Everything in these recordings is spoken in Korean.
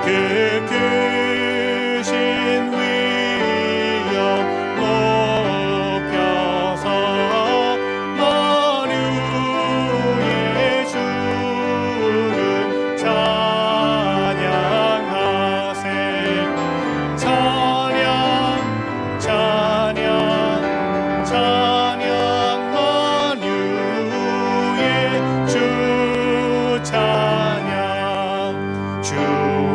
그 크신 위엄 높여서 만유의 주를 찬양하세. 찬양 찬양 찬양 만유의 주 찬양. 주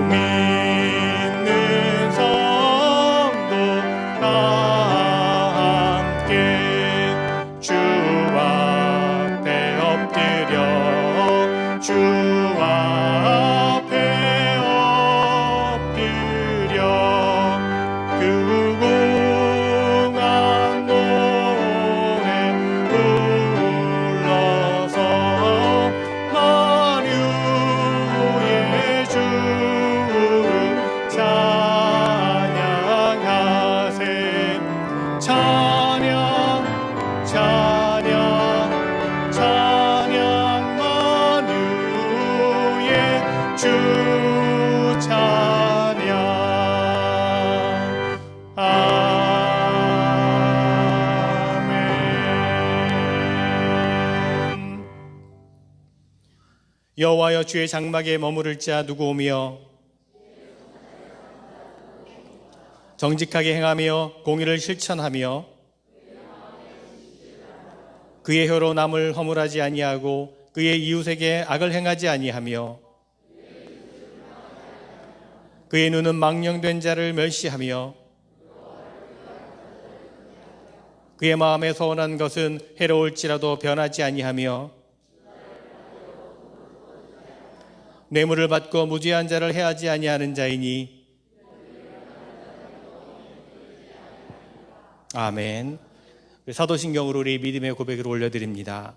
믿는 성도 다 함께 주 앞에 엎드려 주 앞에 엎드려 그 무궁한 노래 불러서 만유의 주를 찬양하세. 찬양 찬양 찬양 만유의 주 찬양. 아멘. 여호와여, 주의 장막에 머무를 자 누구오며 정직하게 행하며 공의를 실천하며 그의 혀로 남을 허물하지 아니하고 그의 이웃에게 악을 행하지 아니하며 그의 눈은 망령된 자를 멸시하며 그의 마음에 서운한 것은 해로울지라도 변하지 아니하며 뇌물을 받고 무죄한 자를 해하지 아니하는 자이니. 아멘. 사도신경으로 우리 믿음의 고백을 올려드립니다.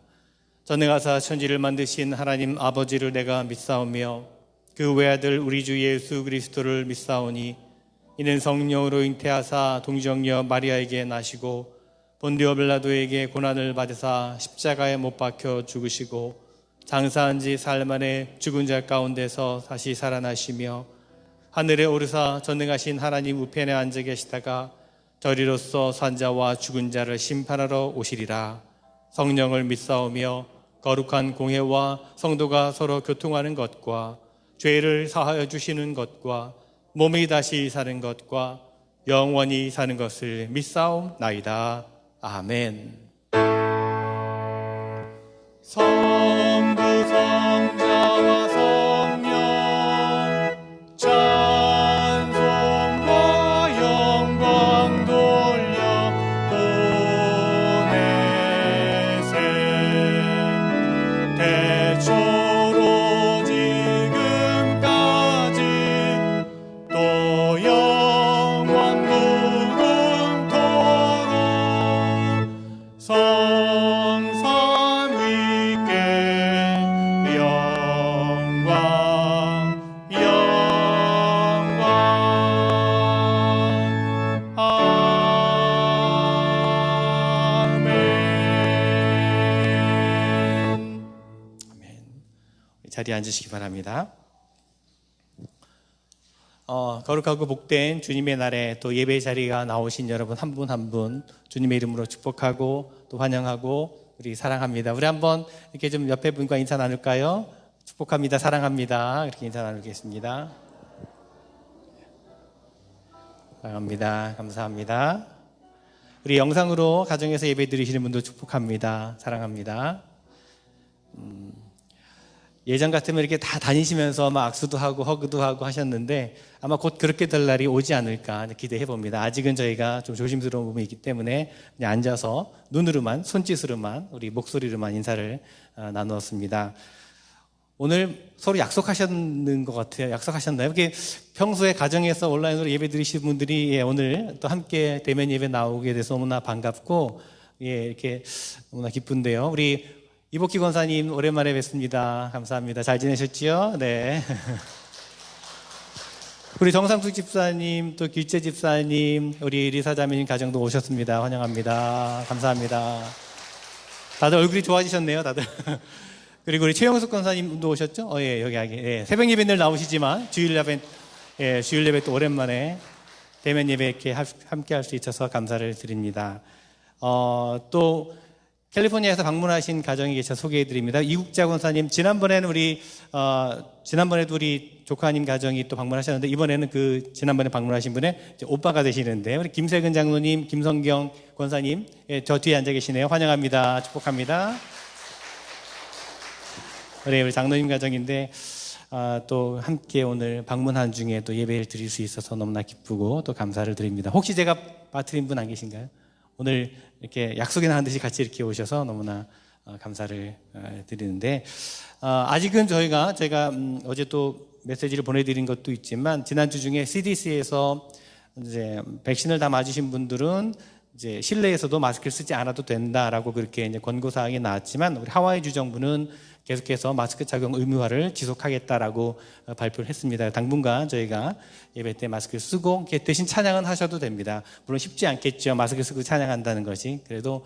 전능하사 천지를 만드신 하나님 아버지를 내가 믿사오며 그 외아들 우리 주 예수 그리스도를 믿사오니 이는 성령으로 잉태하사 동정녀 마리아에게 나시고 본디오 빌라도에게 고난을 받으사 십자가에 못 박혀 죽으시고 장사한 지 사흘 만에 죽은 자 가운데서 다시 살아나시며 하늘에 오르사 전능하신 하나님 우편에 앉아 계시다가 저리로서 산자와 죽은 자를 심판하러 오시리라. 성령을 믿사오며 거룩한 공회와 성도가 서로 교통하는 것과 죄를 사하여 주시는 것과 몸이 다시 사는 것과 영원히 사는 것을 믿사옵나이다. 아멘. 성부 성자와 성령 찬송과 영광 돌려 보내세. 태초로 지금까지 또 영원 무궁토록 성삼 위께 영광 영광. 아멘. 아멘. 자리에 앉으시기 바랍니다. 거룩하고 복된 주님의 날에 또 예배 자리가 나오신 여러분 한 분 한 분 주님의 이름으로 축복하고 또 환영하고 우리 사랑합니다. 우리 한번 이렇게 좀 옆에 분과 인사 나눌까요? 축복합니다. 사랑합니다. 이렇게 인사 나누겠습니다. 사랑합니다. 감사합니다. 우리 영상으로 가정에서 예배 드리시는 분도 축복합니다. 사랑합니다. 예전 같으면 이렇게 다 다니시면서 막 악수도 하고 허그도 하고 하셨는데 아마 곧 그렇게 될 날이 오지 않을까 기대해 봅니다. 아직은 저희가 좀 조심스러운 부분이 있기 때문에 그냥 앉아서 눈으로만, 손짓으로만, 우리 목소리로만 인사를 나누었습니다. 오늘 서로 약속하셨는 것 같아요. 약속하셨나요? 이렇게 평소에 가정에서 온라인으로 예배 드리시는 분들이 오늘 또 함께 대면 예배 나오게 돼서 너무나 반갑고 이렇게 너무나 기쁜데요. 우리 이복희 권사님 오랜만에 뵙습니다. 감사합니다. 잘 지내셨지요? 네. 우리 정상숙 집사님, 또 길재 집사님, 우리 리사자매님 가정도 오셨습니다. 환영합니다. 감사합니다. 다들 얼굴이 좋아지셨네요, 다들. 그리고 우리 최영숙 권사님도 오셨죠? 예, 여기. 예. 새벽 예배 늘 나오시지만 주일 예배 예, 주일 예배 또 오랜만에 대면 예배 이렇게 함께 할 수 있어서 감사를 드립니다. 또 캘리포니아에서 방문하신 가정이 계셔 소개해 드립니다. 이국자 권사님, 지난번에도 우리 조카님 가정이 또 방문하셨는데, 이번에는 지난번에 방문하신 분의 오빠가 되시는데, 우리 김세근 장로님, 김성경 권사님, 예, 저 뒤에 앉아 계시네요. 환영합니다. 축복합니다. 우리 장로님 가정인데, 또 함께 오늘 방문한 중에 또 예배를 드릴 수 있어서 너무나 기쁘고 또 감사를 드립니다. 혹시 제가 빠뜨린 분 안 계신가요? 오늘 이렇게 약속이 나는 듯이 같이 이렇게 오셔서 너무나 감사를 드리는데, 아직은 제가 어제 또 메시지를 보내드린 것도 있지만, 지난주 중에 CDC에서 이제 백신을 다 맞으신 분들은 이제 실내에서도 마스크를 쓰지 않아도 된다라고 그렇게 이제 권고사항이 나왔지만, 우리 하와이 주정부는 계속해서 마스크 착용 의무화를 지속하겠다라고 발표를 했습니다. 당분간 저희가 예배 때 마스크를 쓰고 대신 찬양은 하셔도 됩니다. 물론 쉽지 않겠죠. 마스크 쓰고 찬양한다는 것이. 그래도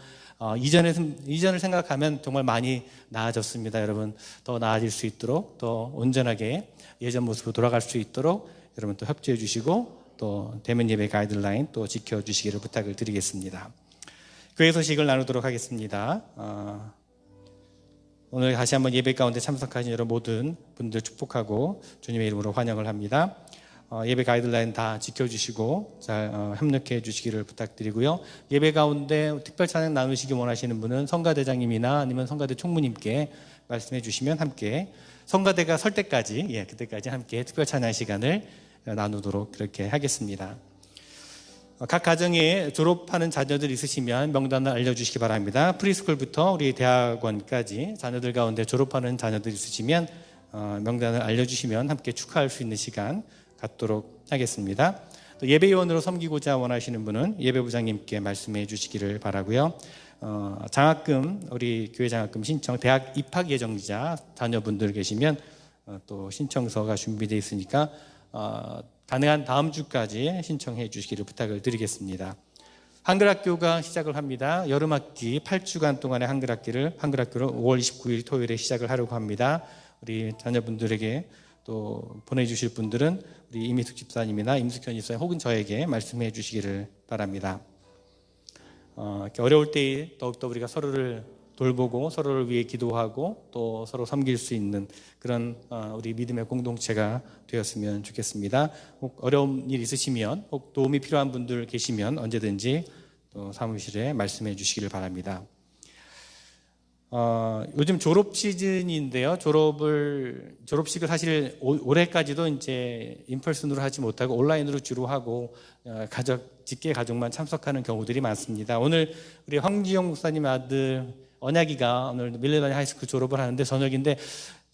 이전을 생각하면 정말 많이 나아졌습니다. 여러분, 더 나아질 수 있도록, 더 온전하게 예전 모습으로 돌아갈 수 있도록 여러분 또 협조해 주시고, 또 대면 예배 가이드라인 또 지켜주시기를 부탁을 드리겠습니다. 교회 소식을 나누도록 하겠습니다. 오늘 다시 한번 예배 가운데 참석하신 여러분 모든 분들 축복하고 주님의 이름으로 환영을 합니다. 예배 가이드라인 다 지켜주시고 잘 협력해 주시기를 부탁드리고요. 예배 가운데 특별 찬양 나누시기 원하시는 분은 성가대장님이나 아니면 성가대 총무님께 말씀해 주시면 함께 성가대가 설 때까지, 그때까지 함께 특별 찬양 시간을 나누도록 그렇게 하겠습니다. 각 가정에 졸업하는 자녀들 있으시면 명단을 알려주시기 바랍니다. 프리스쿨부터 우리 대학원까지 자녀들 가운데 졸업하는 자녀들 있으시면 명단을 알려주시면 함께 축하할 수 있는 시간 갖도록 하겠습니다. 또 예배위원으로 섬기고자 원하시는 분은 예배부장님께 말씀해 주시기를 바라고요. 장학금, 우리 교회 장학금 신청, 대학 입학 예정자 자녀분들 계시면 또 신청서가 준비되어 있으니까 가능한 다음 주까지 신청해 주시기를 부탁을 드리겠습니다. 한글학교가 시작을 합니다. 여름학기 8주간 동안의 한글학교를 5월 29일 토요일에 시작을 하려고 합니다. 우리 자녀분들에게 또 보내주실 분들은 우리 이미숙 집사님이나 임숙현 집사님 혹은 저에게 말씀해 주시기를 바랍니다. 이렇게 어려울 때 더욱더 우리가 서로를 돌보고 서로를 위해 기도하고 또 서로 섬길 수 있는 그런 우리 믿음의 공동체가 되었으면 좋겠습니다. 혹 어려운 일 있으시면, 혹 도움이 필요한 분들 계시면 언제든지 또 사무실에 말씀해 주시기를 바랍니다. 요즘 졸업 시즌인데요. 졸업식을 사실 올해까지도 이제 인펄슨으로 하지 못하고 온라인으로 주로 하고 직계 가족만 참석하는 경우들이 많습니다. 오늘 우리 황지영 목사님 아들 언약이가 오늘 밀레니엄 하이스쿨 졸업을 하는데 저녁인데,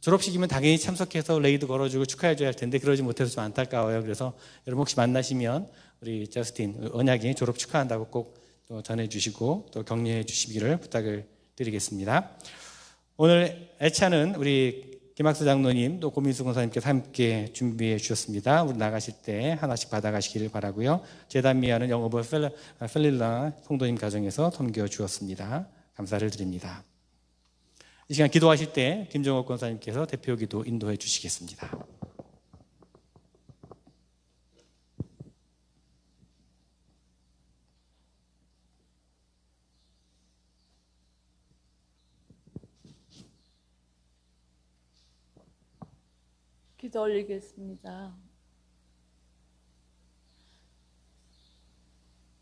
졸업식이면 당연히 참석해서 레이도 걸어주고 축하해줘야 할 텐데 그러지 못해서 좀 안타까워요. 그래서 여러분 혹시 만나시면 우리 저스틴 언약이 졸업 축하한다고 꼭 또 전해주시고 또 격려해 주시기를 부탁을 드리겠습니다. 오늘 애차는 우리 김학수 장로님 또 고민수 권사님께서 함께 준비해 주셨습니다. 우리 나가실 때 하나씩 받아가시기를 바라고요. 재단 미아는 영어부 펠릴라 성도님 가정에서 섬겨 주었습니다. 감사를 드립니다. 이 시간 기도하실 때 김정옥 권사님께서 대표 기도 인도해 주시겠습니다. 기도 올리겠습니다.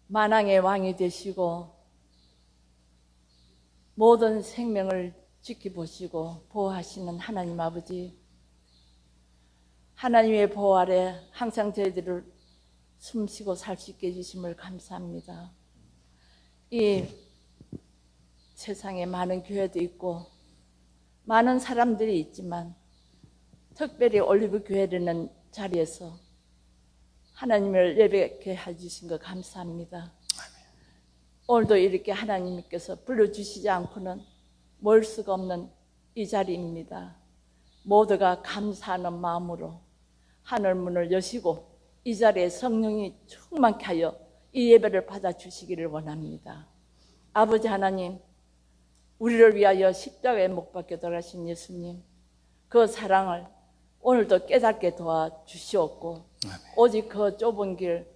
만왕의 왕이 되시고 모든 생명을 지켜보시고 보호하시는 하나님 아버지, 하나님의 보호 아래 항상 저희들을 숨쉬고 살 수 있게 해주심을 감사합니다. 이 세상에 많은 교회도 있고 많은 사람들이 있지만 특별히 올리브 교회라는 자리에서 하나님을 예배케 해주신 것 감사합니다. 오늘도 이렇게 하나님께서 불러주시지 않고는 멀 수가 없는 이 자리입니다. 모두가 감사하는 마음으로 하늘문을 여시고 이 자리에 성령이 충만케 하여 이 예배를 받아주시기를 원합니다. 아버지 하나님, 우리를 위하여 십자가에 못 박혀 돌아가신 예수님, 그 사랑을 오늘도 깨닫게 도와주시옵고 오직 그 좁은 길,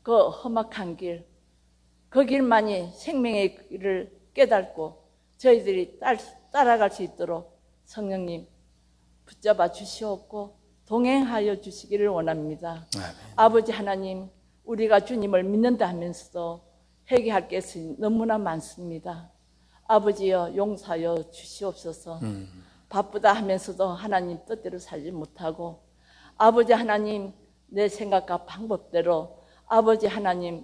그 험악한 길, 그 길만이 생명의 길을 깨닫고 저희들이 따라갈 수 있도록 성령님 붙잡아 주시옵고 동행하여 주시기를 원합니다. 아버지 하나님, 우리가 주님을 믿는다 하면서도 회개할 것이 너무나 많습니다. 아버지여 용서하여 주시옵소서. 바쁘다 하면서도 하나님 뜻대로 살지 못하고 아버지 하나님 내 생각과 방법대로 아버지 하나님을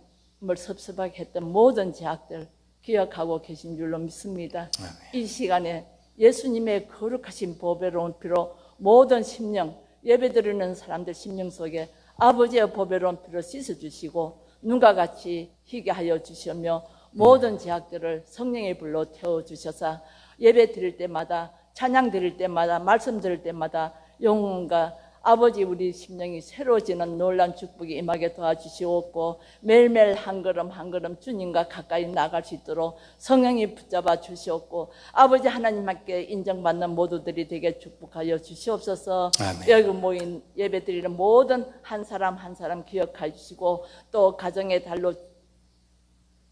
섭섭하게 했던 모든 죄악들 기억하고 계신 줄로 믿습니다. 아멘. 이 시간에 예수님의 거룩하신 보배로운 피로 모든 심령, 예배드리는 사람들 심령 속에 아버지의 보배로운 피로 씻어주시고 눈과 같이 희게 하여 주시며 모든 죄악들을 성령의 불로 태워주셔서 예배 드릴 때마다 찬양 드릴 때마다 말씀 드릴 때마다 영혼과 아버지 우리 심령이 새로워지는 놀라운 축복이 임하게 도와주시옵고 매일매일 한 걸음 한 걸음 주님과 가까이 나갈 수 있도록 성령이 붙잡아 주시옵고 아버지 하나님께 인정받는 모두들이 되게 축복하여 주시옵소서. 아멘. 여기 모인 예배드리는 모든 한 사람 한 사람 기억해 주시고 또 가정의 달로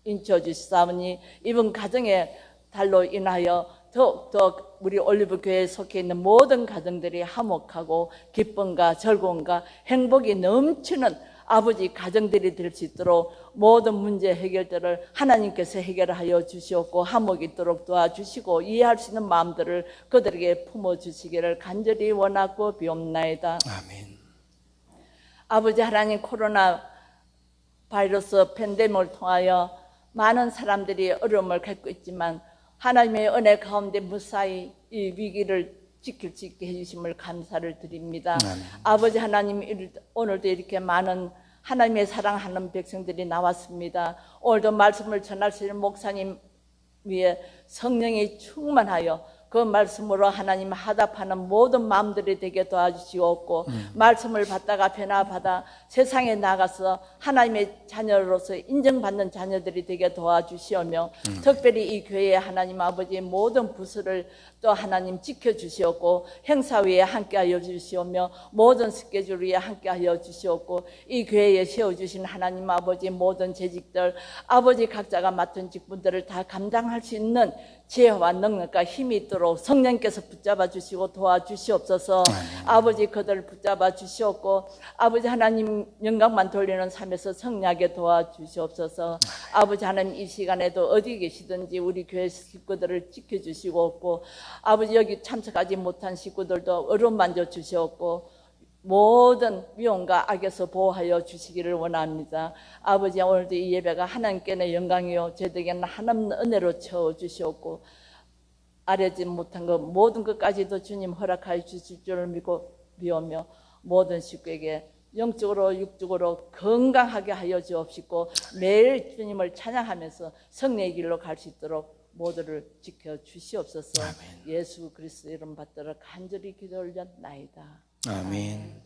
인쳐 주시사오니 이번 가정의 달로 인하여 더욱더 우리 올리브 교회에 속해 있는 모든 가정들이 화목하고 기쁨과 즐거움과 행복이 넘치는 아버지 가정들이 될 수 있도록 모든 문제 해결들을 하나님께서 해결하여 주시옵고 화목이 있도록 도와주시고 이해할 수 있는 마음들을 그들에게 품어주시기를 간절히 원하고 비옵나이다. 아멘. 아버지 하나님, 코로나 바이러스 팬데믹을 통하여 많은 사람들이 어려움을 겪고 있지만 하나님의 은혜 가운데 무사히 이 위기를 지킬 수 있게 해주심을 감사를 드립니다. 아멘. 아버지 하나님, 오늘도 이렇게 많은 하나님의 사랑하는 백성들이 나왔습니다. 오늘도 말씀을 전할 수 있는 목사님 위에 성령이 충만하여 그 말씀으로 하나님 화답하는 모든 마음들이 되게 도와주시옵고 말씀을 받다가 변화받아 세상에 나가서 하나님의 자녀로서 인정받는 자녀들이 되게 도와주시오며 특별히 이 교회에 하나님 아버지의 모든 부서를 또 하나님 지켜주시옵고 행사위에 함께하여 주시오며 모든 스케줄 위에 함께하여 주시옵고 이 교회에 세워주신 하나님 아버지의 모든 재직들 아버지 각자가 맡은 직분들을 다 감당할 수 있는 지혜와 능력과 힘이 있도록 성령께서 붙잡아 주시고 도와주시옵소서. 아버지 그들을 붙잡아 주시옵고 아버지 하나님 영광만 돌리는 삶에서 성리하게 도와주시옵소서. 아버지 하나님 이 시간에도 어디 계시든지 우리 교회 식구들을 지켜주시고 없고 아버지 여기 참석하지 못한 식구들도 어루만져 주시옵고 모든 위험과 악에서 보호하여 주시기를 원합니다. 아버지 오늘도 이 예배가 하나님께는 영광이요 저에게는 하나님 은혜로 채워주시옵고 아뢰지 못한 것 모든 것까지도 주님 허락하여 주실 줄을 믿고 비오며 모든 식구에게 영적으로 육적으로 건강하게 하여 주옵시고 매일 주님을 찬양하면서 성령의 길로 갈 수 있도록 모두를 지켜주시옵소서. 아멘. 예수 그리스도 이름 받들어 간절히 기도 올렸나이다. 아멘.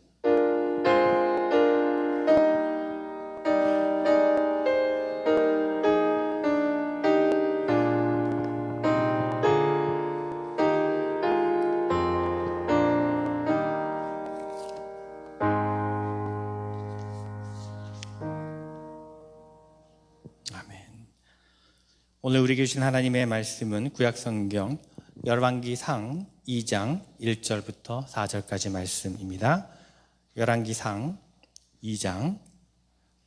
아멘. 오늘 우리에게 주신 하나님의 말씀은 구약성경 열왕기상 2장 1절부터 4절까지 말씀입니다. 열왕기상 2장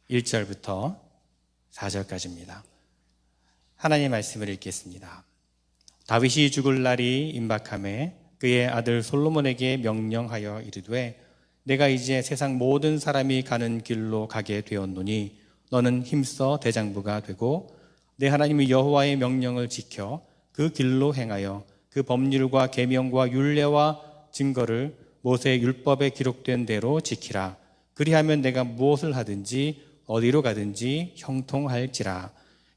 1절부터 4절까지입니다. 하나님의 말씀을 읽겠습니다. 다윗이 죽을 날이 임박하매 그의 아들 솔로몬에게 명령하여 이르되 내가 이제 세상 모든 사람이 가는 길로 가게 되었노니 너는 힘써 대장부가 되고 내 하나님 여호와의 명령을 지켜 그 길로 행하여 그 법률과 계명과 율례와 증거를 모세의 율법에 기록된 대로 지키라. 그리하면 내가 무엇을 하든지 어디로 가든지 형통할지라.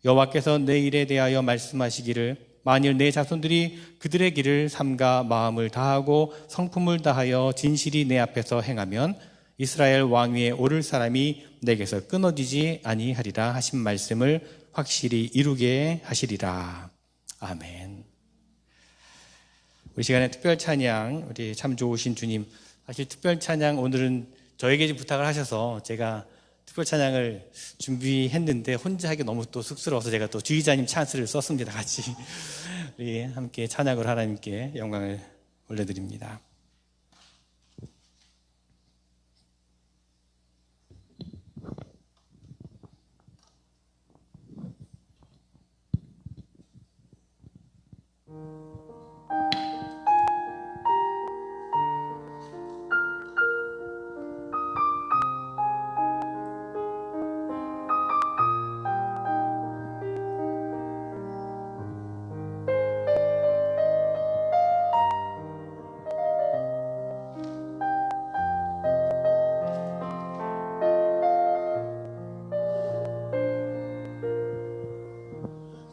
여호와께서 내 일에 대하여 말씀하시기를 만일 내 자손들이 그들의 길을 삼가 마음을 다하고 성품을 다하여 진실이 내 앞에서 행하면 이스라엘 왕위에 오를 사람이 내게서 끊어지지 아니하리라 하신 말씀을 확실히 이루게 하시리라. 아멘. 우리 시간에 특별 찬양 우리 참 좋으신 주님 사실 특별 찬양 오늘은 저에게 좀 부탁을 하셔서 제가 특별 찬양을 준비했는데 혼자 하기 너무 또 쑥스러워서 제가 또 주의자님 찬스를 썼습니다. 같이 우리 함께 찬양을 하나님께 영광을 올려드립니다.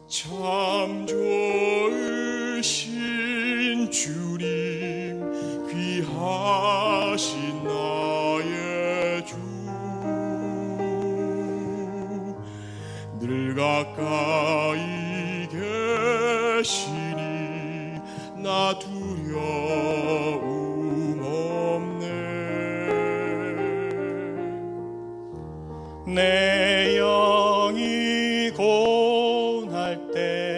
참 좋으신 주님, 귀하신 나의 주, 늘 가까이 계시니 나 두려움 없네. 내 영이 고날 때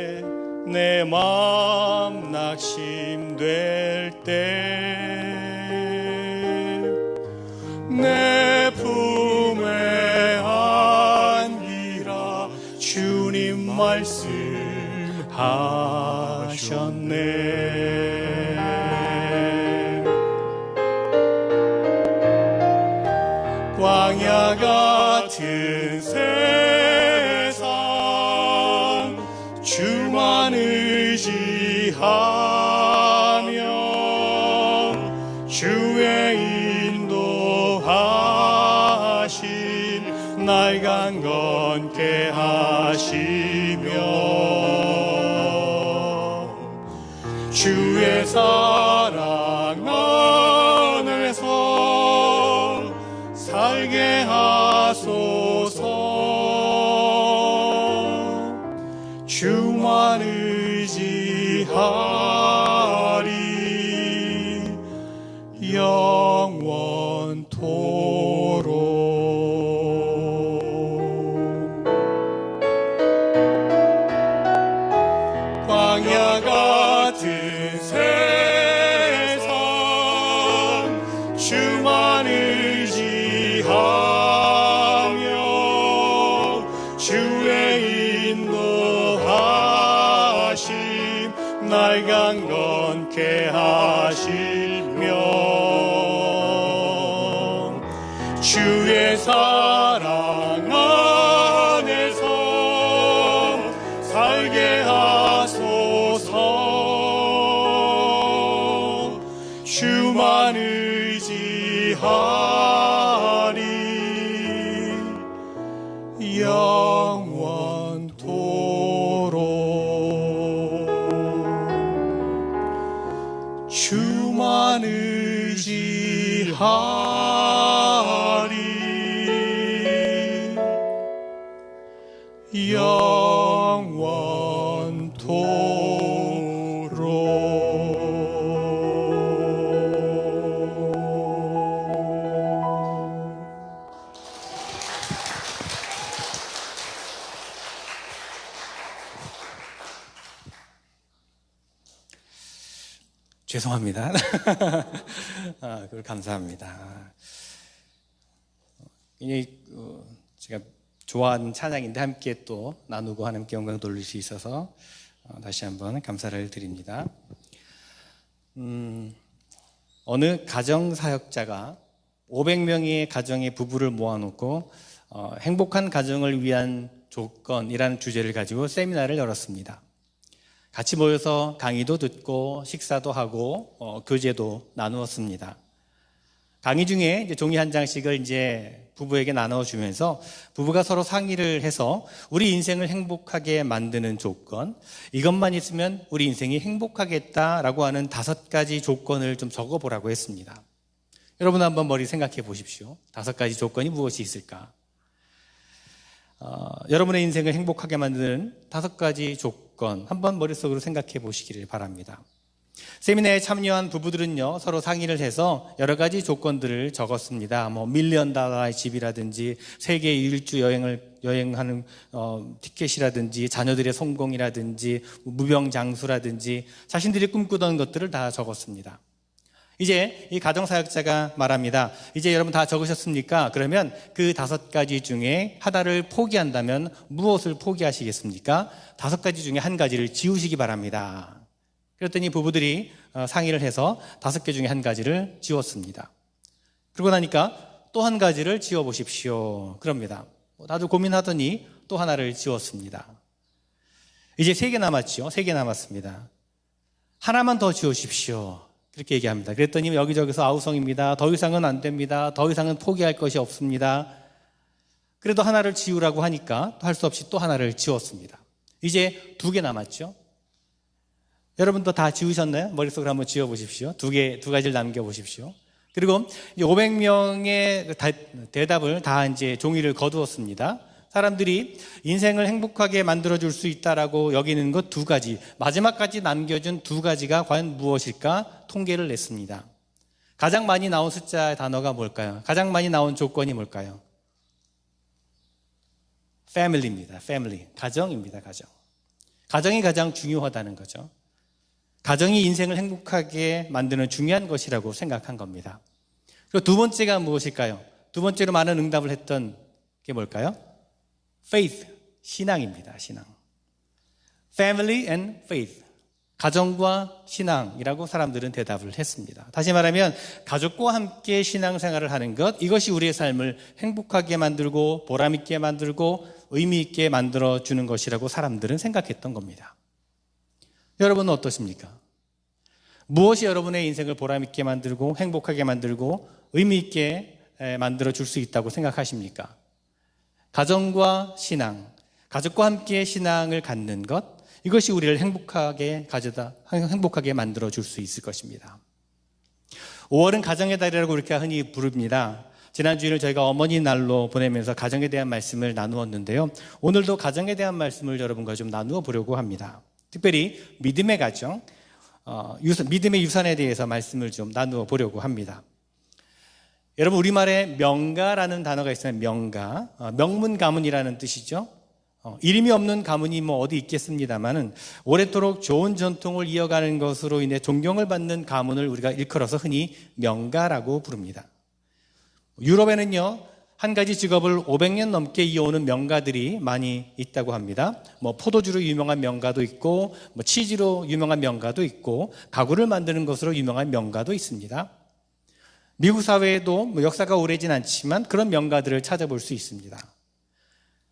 내 마음 낙심될 때 내 품에 안기라 주님 말씀하셨네. 광야 같은 세상 주만 의지하며 주의 인도하심 날 강건케 하시며 주의 사랑 안에서 살게 하소서. 주만 의지하리 영원토록. 광야 같은 세상 주만 의지하며 주의 인도하심 날 강건케 하시며 주의 사랑 안에서 살게 하소서. 주만 의지하리 영원토록. 주만 의지하리 영원토록. 죄송합니다. 그걸 감사합니다. 제가 좋아하는 찬양인데 함께 또 나누고 하나님께 영광 돌릴 수 있어서 다시 한번 감사를 드립니다. 어느 가정사역자가 500명의 가정의 부부를 모아놓고 행복한 가정을 위한 조건이라는 주제를 가지고 세미나를 열었습니다. 같이 모여서 강의도 듣고 식사도 하고 교제도 나누었습니다. 강의 중에 이제 종이 한 장씩을 이제 부부에게 나눠주면서 부부가 서로 상의를 해서 우리 인생을 행복하게 만드는 조건, 이것만 있으면 우리 인생이 행복하겠다라고 하는 5가지 조건을 좀 적어보라고 했습니다. 여러분 한번 머리 생각해 보십시오. 5가지 조건이 무엇이 있을까? 여러분의 인생을 행복하게 만드는 5가지 조건 한번 머릿속으로 생각해 보시기를 바랍니다. 세미나에 참여한 부부들은요, 서로 상의를 해서 여러 가지 조건들을 적었습니다. $1,000,000의 집이라든지 세계 일주 여행하는 티켓이라든지 자녀들의 성공이라든지 무병장수라든지 자신들이 꿈꾸던 것들을 다 적었습니다. 이제 이 가정사역자가 말합니다. 이제 여러분 다 적으셨습니까? 그러면 그 5가지 중에 하나를 포기한다면 무엇을 포기하시겠습니까? 5가지 중에 한 가지를 지우시기 바랍니다. 그랬더니 부부들이 상의를 해서 5개 중에 한 가지를 지웠습니다. 그러고 나니까 또 한 가지를 지워보십시오. 그럽니다. 나도 고민하더니 또 하나를 지웠습니다. 이제 3개 남았죠. 3개 남았습니다. 하나만 더 지우십시오. 그렇게 얘기합니다. 그랬더니 여기저기서 아우성입니다. 더 이상은 안 됩니다. 더 이상은 포기할 것이 없습니다. 그래도 하나를 지우라고 하니까 할 수 없이 또 하나를 지웠습니다. 이제 2개 남았죠. 여러분도 다 지우셨나요? 머릿속으로 한번 지워보십시오. 두 가지를 남겨보십시오. 그리고 500명의 대답을 다 이제 종이를 거두었습니다. 사람들이 인생을 행복하게 만들어줄 수 있다라고 여기는 것 2가지, 마지막까지 남겨준 2가지가 과연 무엇일까 통계를 냈습니다. 가장 많이 나온 숫자의 단어가 뭘까요? 가장 많이 나온 조건이 뭘까요? family입니다. family. 가정입니다. 가정. 가정이 가장 중요하다는 거죠. 가정이 인생을 행복하게 만드는 중요한 것이라고 생각한 겁니다. 그리고 2번째가 무엇일까요? 2번째로 많은 응답을 했던 게 뭘까요? faith, 신앙입니다. 신앙. family and faith, 가정과 신앙이라고 사람들은 대답을 했습니다. 다시 말하면 가족과 함께 신앙생활을 하는 것, 이것이 우리의 삶을 행복하게 만들고 보람있게 만들고 의미있게 만들어주는 것이라고 사람들은 생각했던 겁니다. 여러분은 어떠십니까? 무엇이 여러분의 인생을 보람있게 만들고 행복하게 만들고 의미있게 만들어줄 수 있다고 생각하십니까? 가정과 신앙, 가족과 함께 신앙을 갖는 것, 이것이 우리를 행복하게 만들어줄 수 있을 것입니다. 5월은 가정의 달이라고 이렇게 흔히 부릅니다. 지난 주일을 저희가 어머니 날로 보내면서 가정에 대한 말씀을 나누었는데요. 오늘도 가정에 대한 말씀을 여러분과 좀 나누어 보려고 합니다. 특별히 믿음의 가정, 믿음의 유산에 대해서 말씀을 좀 나누어 보려고 합니다. 여러분, 우리말에 명가라는 단어가 있어요. 명가. 명문 가문이라는 뜻이죠. 이름이 없는 가문이 어디 있겠습니다만은 오랫도록 좋은 전통을 이어가는 것으로 인해 존경을 받는 가문을 우리가 일컬어서 흔히 명가라고 부릅니다. 유럽에는요, 한 가지 직업을 500년 넘게 이어오는 명가들이 많이 있다고 합니다. 포도주로 유명한 명가도 있고, 치즈로 유명한 명가도 있고, 가구를 만드는 것으로 유명한 명가도 있습니다. 미국 사회에도 역사가 오래진 않지만 그런 명가들을 찾아볼 수 있습니다.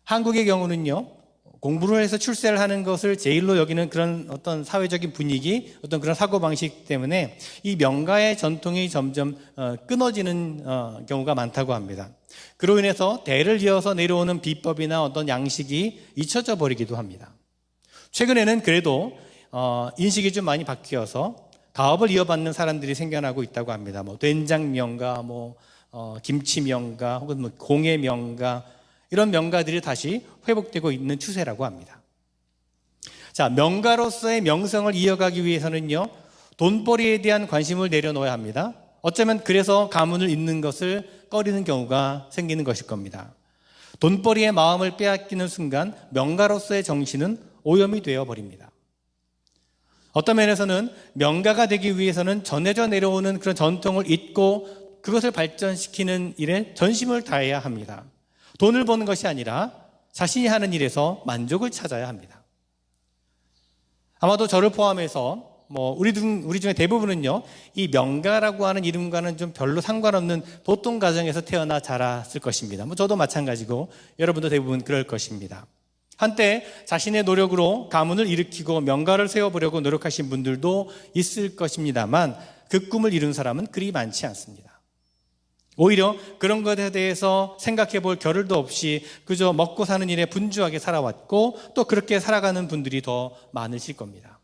한국의 경우는요, 공부를 해서 출세를 하는 것을 제일로 여기는 그런 어떤 사회적인 분위기, 어떤 그런 사고방식 때문에 이 명가의 전통이 점점 끊어지는 경우가 많다고 합니다. 그로 인해서 대를 이어서 내려오는 비법이나 어떤 양식이 잊혀져 버리기도 합니다. 최근에는 그래도 인식이 좀 많이 바뀌어서 가업을 이어받는 사람들이 생겨나고 있다고 합니다. 된장 명가, 김치 명가, 혹은 공예 명가, 이런 명가들이 다시 회복되고 있는 추세라고 합니다. 자, 명가로서의 명성을 이어가기 위해서는요, 돈벌이에 대한 관심을 내려놓아야 합니다. 어쩌면 그래서 가문을 잇는 것을 꺼리는 경우가 생기는 것일 겁니다. 돈벌이의 마음을 빼앗기는 순간 명가로서의 정신은 오염이 되어 버립니다. 어떤 면에서는 명가가 되기 위해서는 전해져 내려오는 그런 전통을 잇고 그것을 발전시키는 일에 전심을 다해야 합니다. 돈을 버는 것이 아니라 자신이 하는 일에서 만족을 찾아야 합니다. 아마도 저를 포함해서 우리 중에 대부분은요, 이 명가라고 하는 이름과는 좀 별로 상관없는 보통 가정에서 태어나 자랐을 것입니다. 저도 마찬가지고 여러분도 대부분 그럴 것입니다. 한때 자신의 노력으로 가문을 일으키고 명가를 세워보려고 노력하신 분들도 있을 것입니다만 그 꿈을 이룬 사람은 그리 많지 않습니다. 오히려 그런 것에 대해서 생각해 볼 겨를도 없이 그저 먹고 사는 일에 분주하게 살아왔고 또 그렇게 살아가는 분들이 더 많으실 겁니다.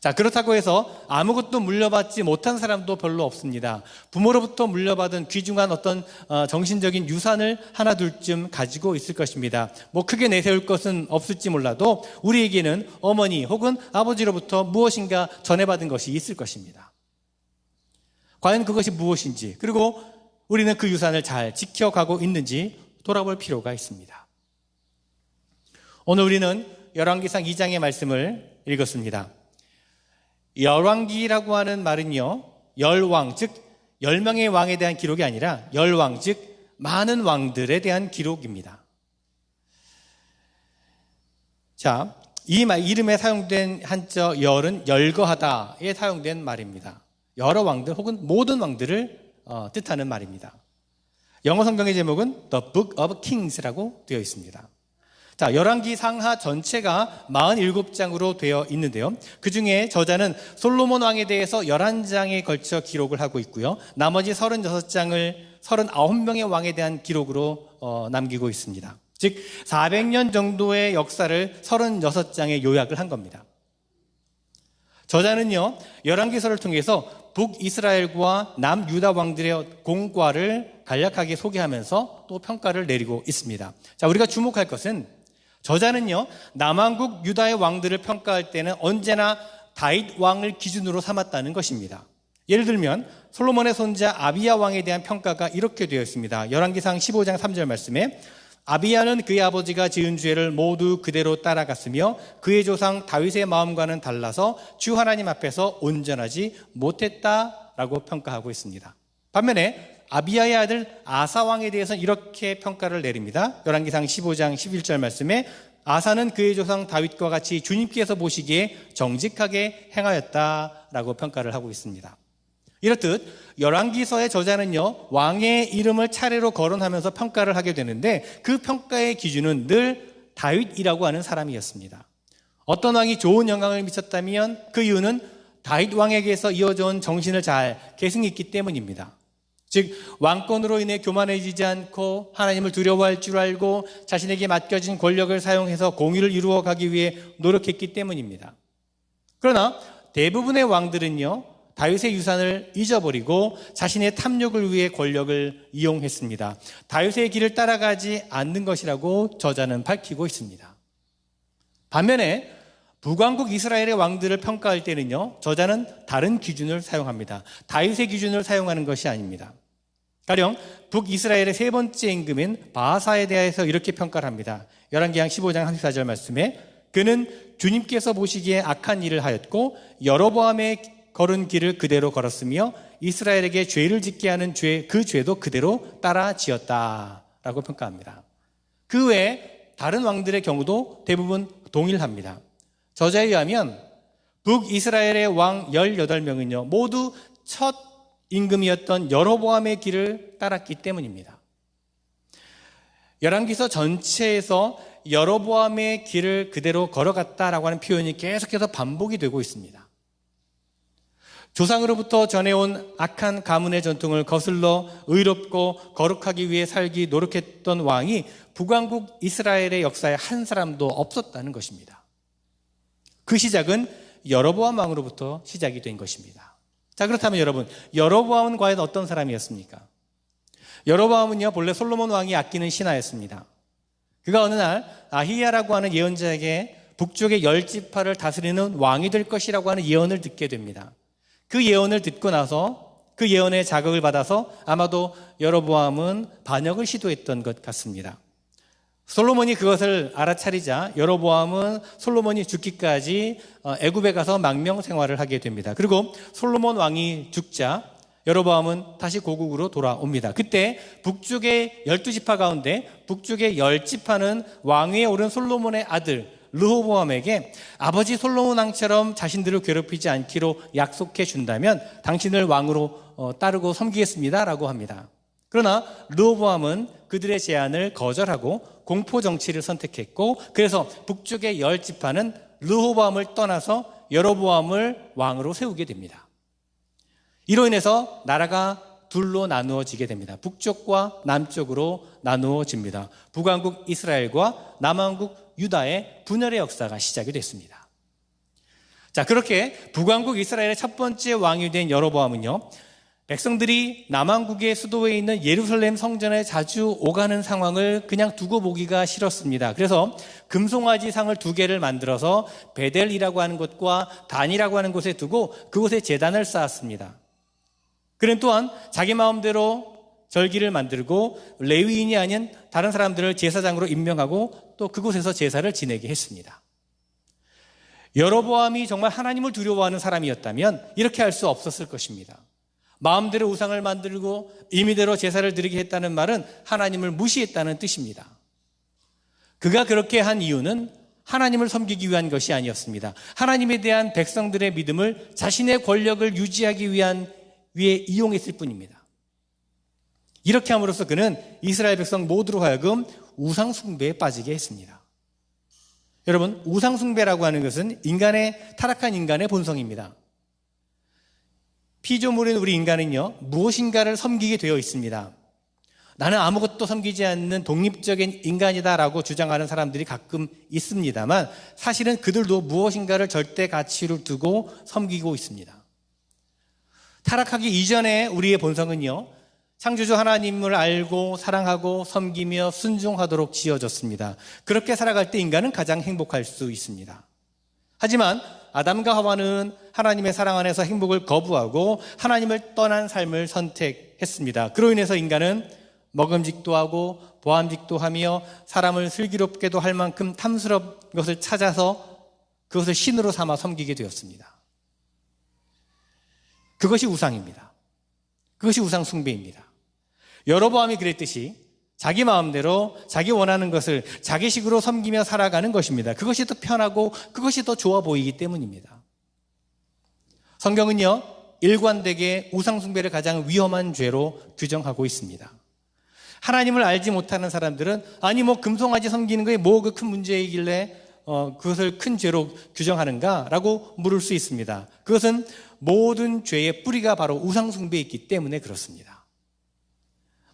자, 그렇다고 해서 아무것도 물려받지 못한 사람도 별로 없습니다. 부모로부터 물려받은 귀중한 어떤 정신적인 유산을 하나 둘쯤 가지고 있을 것입니다. 뭐 크게 내세울 것은 없을지 몰라도 우리에게는 어머니 혹은 아버지로부터 무엇인가 전해받은 것이 있을 것입니다. 과연 그것이 무엇인지, 그리고 우리는 그 유산을 잘 지켜가고 있는지 돌아볼 필요가 있습니다. 오늘 우리는 열왕기상 2장의 말씀을 읽었습니다. 열왕기라고 하는 말은요, 열왕, 즉 10명의 왕에 대한 기록이 아니라 열왕, 즉 많은 왕들에 대한 기록입니다. 자, 이 이름에 사용된 한자 열은 열거하다에 사용된 말입니다. 여러 왕들 혹은 모든 왕들을 뜻하는 말입니다. 영어 성경의 제목은 The Book of Kings라고 되어 있습니다. 자, 열왕기 상하 전체가 47장으로 되어 있는데요. 그 중에 저자는 솔로몬 왕에 대해서 11장에 걸쳐 기록을 하고 있고요. 나머지 36장을 39명의 왕에 대한 기록으로 남기고 있습니다. 즉 400년 정도의 역사를 36장에 요약을 한 겁니다. 저자는요, 열왕기서를 통해서 북이스라엘과 남유다 왕들의 공과를 간략하게 소개하면서 또 평가를 내리고 있습니다. 자, 우리가 주목할 것은 저자는요, 남왕국 유다의 왕들을 평가할 때는 언제나 다윗 왕을 기준으로 삼았다는 것입니다. 예를 들면 솔로몬의 손자 아비야 왕에 대한 평가가 이렇게 되어 있습니다. 열왕기상 15장 3절 말씀에 아비야는 그의 아버지가 지은 죄를 모두 그대로 따라갔으며 그의 조상 다윗의 마음과는 달라서 주 하나님 앞에서 온전하지 못했다라고 평가하고 있습니다. 반면에 아비야의 아들 아사 왕에 대해서는 이렇게 평가를 내립니다. 열왕기상 15장 11절 말씀에 아사는 그의 조상 다윗과 같이 주님께서 보시기에 정직하게 행하였다라고 평가를 하고 있습니다. 이렇듯 열왕기서의 저자는요, 왕의 이름을 차례로 거론하면서 평가를 하게 되는데 그 평가의 기준은 늘 다윗이라고 하는 사람이었습니다. 어떤 왕이 좋은 영향을 미쳤다면 그 이유는 다윗 왕에게서 이어져 온 정신을 잘 계승했기 때문입니다. 즉 왕권으로 인해 교만해지지 않고 하나님을 두려워할 줄 알고 자신에게 맡겨진 권력을 사용해서 공의를 이루어가기 위해 노력했기 때문입니다. 그러나 대부분의 왕들은요, 다윗의 유산을 잊어버리고 자신의 탐욕을 위해 권력을 이용했습니다. 다윗의 길을 따라가지 않는 것이라고 저자는 밝히고 있습니다. 반면에 북왕국 이스라엘의 왕들을 평가할 때는요, 저자는 다른 기준을 사용합니다. 다윗의 기준을 사용하는 것이 아닙니다. 가령 북이스라엘의 세 번째 임금인 바하사에 대해서 이렇게 평가를 합니다. 열왕기상 15장 34절 말씀에 그는 주님께서 보시기에 악한 일을 하였고 여로보암의 걸은 길을 그대로 걸었으며 이스라엘에게 죄를 짓게 하는 그 죄도 그대로 따라 지었다라고 평가합니다. 그 외에 다른 왕들의 경우도 대부분 동일합니다. 저자에 의하면 북이스라엘의 왕 18명은요 모두 첫 임금이었던 여로보암의 길을 따랐기 때문입니다. 열왕기서 전체에서 여로보암의 길을 그대로 걸어갔다라고 하는 표현이 계속해서 반복이 되고 있습니다. 조상으로부터 전해온 악한 가문의 전통을 거슬러 의롭고 거룩하기 위해 살기 노력했던 왕이 북왕국 이스라엘의 역사에 한 사람도 없었다는 것입니다. 그 시작은 여로보암 왕으로부터 시작이 된 것입니다. 자, 그렇다면 여러분, 여로보암은 과연 어떤 사람이었습니까? 여로보암은요, 본래 솔로몬 왕이 아끼는 신하였습니다. 그가 어느 날 아히야라고 하는 예언자에게 북쪽의 10지파를 다스리는 왕이 될 것이라고 하는 예언을 듣게 됩니다. 그 예언을 듣고 나서 그 예언의 자극을 받아서 아마도 여로보암은 반역을 시도했던 것 같습니다. 솔로몬이 그것을 알아차리자 여로보암은 솔로몬이 죽기까지 애굽에 가서 망명 생활을 하게 됩니다. 그리고 솔로몬 왕이 죽자 여로보암은 다시 고국으로 돌아옵니다. 그때 북쪽의 12지파 가운데 북쪽의 10지파는 왕위에 오른 솔로몬의 아들 르호보암에게 아버지 솔로몬 왕처럼 자신들을 괴롭히지 않기로 약속해 준다면 당신을 왕으로 따르고 섬기겠습니다 라고 합니다. 그러나 르호보암은 그들의 제안을 거절하고 공포 정치를 선택했고 그래서 북쪽의 10지파는 르호보암을 떠나서 여로보암을 왕으로 세우게 됩니다. 이로 인해서 나라가 둘로 나누어지게 됩니다. 북쪽과 남쪽으로 나누어집니다. 북왕국 이스라엘과 남왕국 유다의 분열의 역사가 시작이 됐습니다. 자, 그렇게 북왕국 이스라엘의 첫 번째 왕이 된 여로보암은요, 백성들이 남왕국의 수도에 있는 예루살렘 성전에 자주 오가는 상황을 그냥 두고 보기가 싫었습니다. 그래서 금송아지 상을 2개를 만들어서 베델이라고 하는 곳과 단이라고 하는 곳에 두고 그곳에 제단을 쌓았습니다. 그는 또한 자기 마음대로 절기를 만들고 레위인이 아닌 다른 사람들을 제사장으로 임명하고 또 그곳에서 제사를 지내게 했습니다. 여로보암이 정말 하나님을 두려워하는 사람이었다면 이렇게 할 수 없었을 것입니다. 마음대로 우상을 만들고 임의대로 제사를 드리게 했다는 말은 하나님을 무시했다는 뜻입니다. 그가 그렇게 한 이유는 하나님을 섬기기 위한 것이 아니었습니다. 하나님에 대한 백성들의 믿음을 자신의 권력을 유지하기 위해 이용했을 뿐입니다. 이렇게 함으로써 그는 이스라엘 백성 모두로 하여금 우상 숭배에 빠지게 했습니다. 여러분, 우상 숭배라고 하는 것은 타락한 인간의 본성입니다. 피조물인 우리 인간은요, 무엇인가를 섬기게 되어 있습니다. 나는 아무것도 섬기지 않는 독립적인 인간이다라고 주장하는 사람들이 가끔 있습니다만 사실은 그들도 무엇인가를 절대 가치로 두고 섬기고 있습니다. 타락하기 이전에 우리의 본성은요, 창조주 하나님을 알고 사랑하고 섬기며 순종하도록 지어졌습니다. 그렇게 살아갈 때 인간은 가장 행복할 수 있습니다. 하지만 아담과 하와는 하나님의 사랑 안에서 행복을 거부하고 하나님을 떠난 삶을 선택했습니다. 그로 인해서 인간은 먹음직도 하고 보암직도 하며 사람을 슬기롭게도 할 만큼 탐스러운 것을 찾아서 그것을 신으로 삼아 섬기게 되었습니다. 그것이 우상입니다. 그것이 우상 숭배입니다. 여로보암이 그랬듯이 자기 마음대로 자기 원하는 것을 자기식으로 섬기며 살아가는 것입니다. 그것이 더 편하고 그것이 더 좋아 보이기 때문입니다. 성경은요, 일관되게 우상 숭배를 가장 위험한 죄로 규정하고 있습니다. 하나님을 알지 못하는 사람들은 아니 금송아지 섬기는 거에 뭐 그 큰 문제이길래 그것을 큰 죄로 규정하는가라고 물을 수 있습니다. 그것은 모든 죄의 뿌리가 바로 우상 숭배에 있기 때문에 그렇습니다.